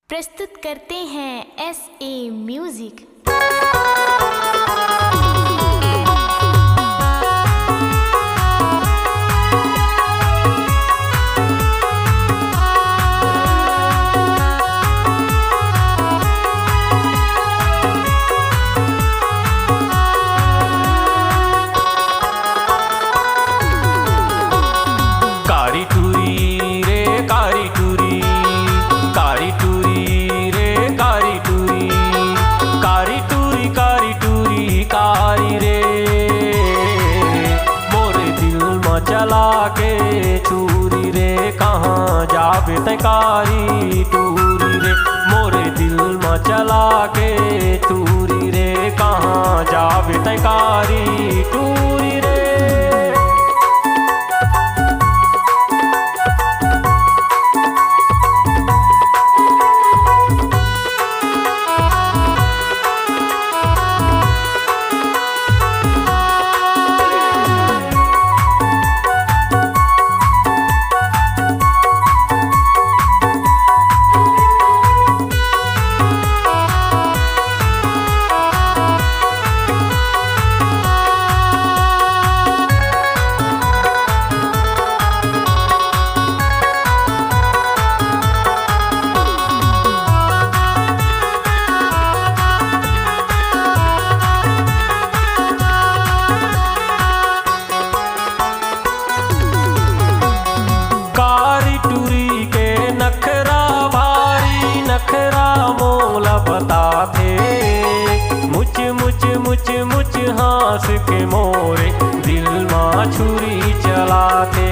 प्रस्तुत करते हैं SA म्यूजिक। चला के चूरी रे कहाँ जावे तैकारी टूरी रे मोरे दिल में चला के चूरी रे कहाँ जावे तैकारी टूरी रे। मुच हंस के मोरे दिल माँ छुरी चलाते।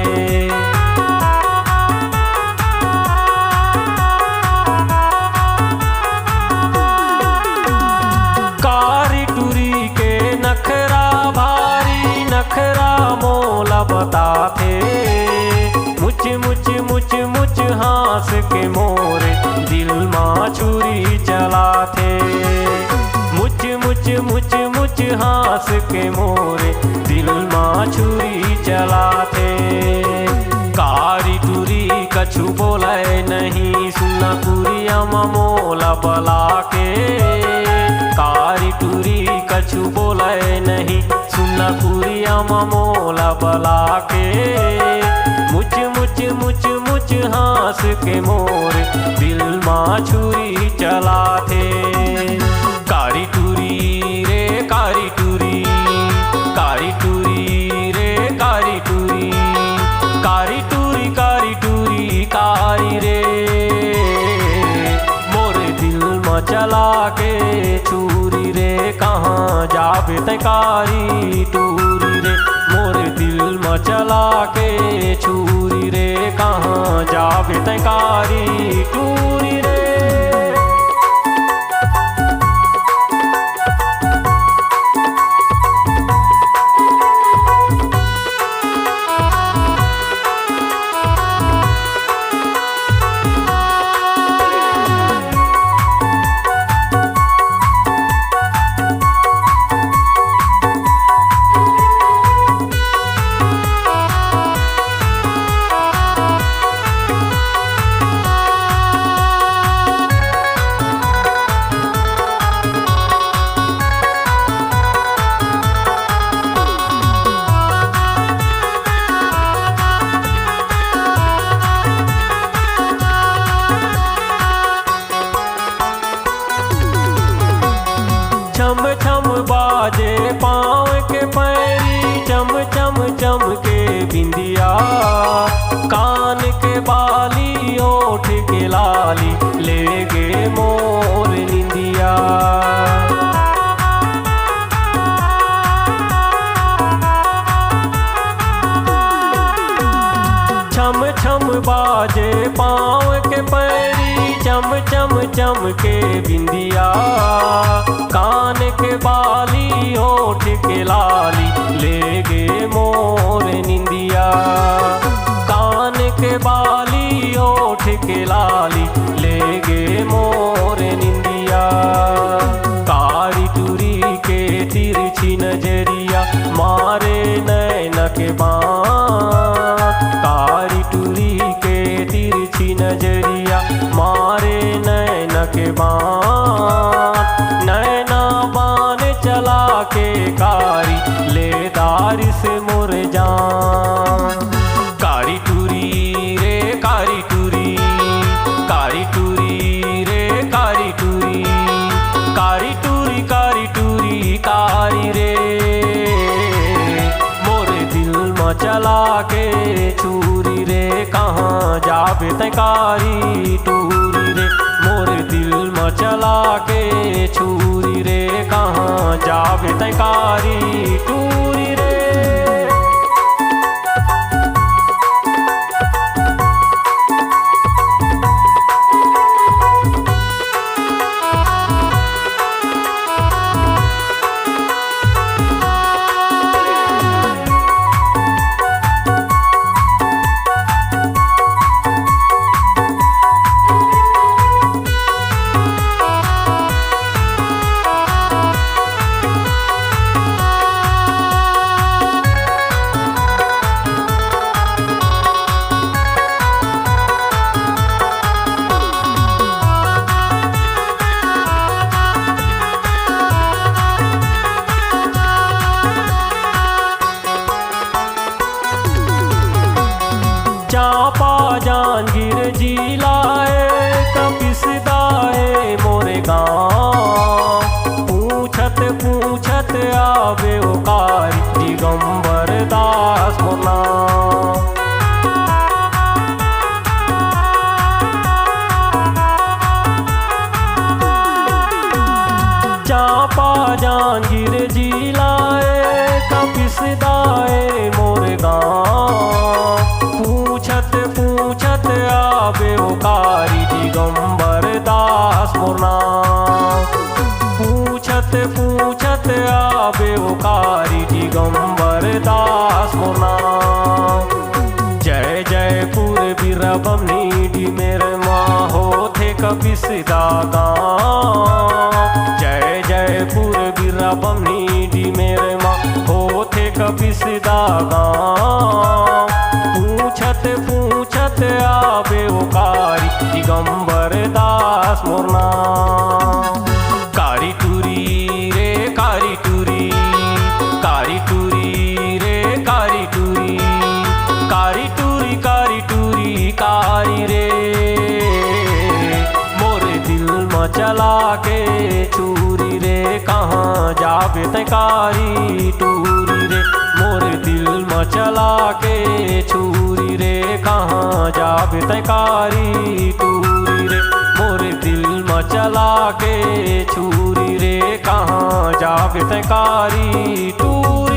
कारी टूरी के नखरा भारी नखरा मोला बताते। मुच हंस के मोरे दिल माँ छुरी चलाते। मुच हंस के मोरे दिल माँ छुरी चलाते। कारी टूरी कछु बोले नहीं सुना कुरिया मोला बला के। कारी टूरी कछु बोले नहीं सुना कुरिया मोला बला के। मुच हंस के मोरे दिल माँ छुरी चलाते। कारी टूरी रे कारी टूरी कारी टूरी रे कारी टूरी कारी टूरी कारी टूरी कारी रे मोरे दिल में चला के चूरी रे कहाँ जावे तैकारी टूरी रे मोरे दिल में चला के चूरी रे कहाँ जावे तैकारी टूरी रे। छम बाजे पाँव के पैरी चम के बिंदिया। कान के बाली ओठ के लाली ले गे मोर निंदिया। छम बाजे पाँव के पैरी चम के बिंदिया। कान के बाली ओठ के लाली ले गे मोर निंदिया। कान के बाली ओठ के लाली ले गे मोर निंदिया। कारी टूरी के तिरछी नजरिया मारे नैन के बाँट। कारी टूरी के तिरछी नजरिया मारे नैन के बान, नैना बान चला के कारी ले दारी से मोर जान। कारी टूरी रे कारी टूरी, कारी टूरी रे कारी टूरी, कारी टूरी कारी टूरी कारी रे, मोरे दिल में चला के छुरी रे कहाँ जाबे तै कारी टूरी रे, मोरे दिल में चला के छुरी रे कहाँ जाबे तै कारी टूरी रे। चापा जांगीर जिलाए कपिसदाए मोरे गाँव, पूछत पूछत आवे ओ कारी दिगंबर दास मोना। चापा जांगीर जिलाए कपिसदाए मोरे गाँव, पूछत पूछत आवे ओ कारी दिगंबर दास मोरना। पूछत पूछत आवे ओ कारी दिगंबर दास मोरना। जय जयपुर बीरबम नीडी मेरे माँ होथे कपिसदा गाँव, जय जयपुर बीरबम नीडी मेरे माँ होथे कपिसदा गाँव। पूछत पूछत आवे ओ कारी दिगंबर दास मोरना। कारी टूरी रे कारी टूरी, कारी टूरी रे कारी टूरी, कारी टूरी कारी टूरी कारी रे, मोरे दिल में चला के छुरी रे कहाँ जाबे तै कारी टूरी रे, मोरे दिल में चला के छुरी रे कहाँ जाबे तै कारी टूरी रे, मोरे दिल में चला के छुरी रे कहाँ जाबे तै कारी टूरी।